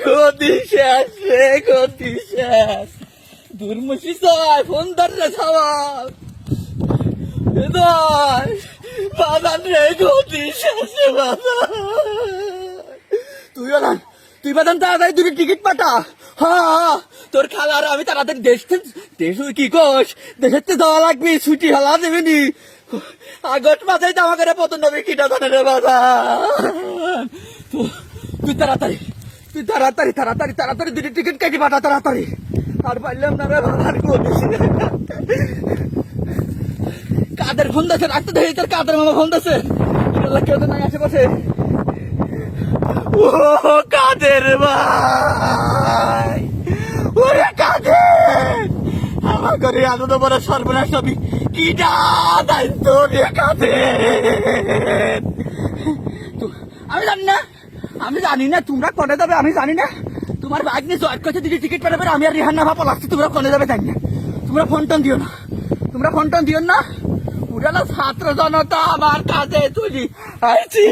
গতি শেষ রে, গতি শেষ। দুর্মুষি ছয় ফোন ধর রে সবাই, বাজান রে, গতি শেষ রে বাজান। তুই বাদান তাড়াতাড়ি দুটো টিকিট পাঠা। হ্যাঁ, তোর খালার আমি তাড়াতাড়ি দেশ কি কোষ, দেশের তো যাওয়া লাগবে, ছুটি হলা দেবেনি। আগস্ট মাসে জামা করে পতন হবে কিটা জানে রে বাজান। তুই তাড়াতাড়ি দুটো টিকিট কেটে পাঠা তাড়াতাড়ি। আর পারলাম না রে বাজান, কাদের ফোন দিচ্ছে, রাখতে দেখি তোর কাদের মামা ফোন দিচ্ছে। কেউ তো নাই আশেপাশে। ও কাদের ভাই, ওরে কাদের, আমার ঘরে এত বড় সর্বনাশ হবে কিটা দায়িত্ব রে কাদের। আমি জানি না তোমরা কনে যাবে, আমি জানি না। তোমার বাইক নিয়ে জয়েট করছে, দিদি টিকিট পাঠাবে, আমি আর রিহান না ভাপা লাগছে। তোমরা কনে যাবে জানি না। তোমরা ফোন টোন দিও না, উড়ালো ছাত্র জনতা আমার কাছে তুলি আইছি।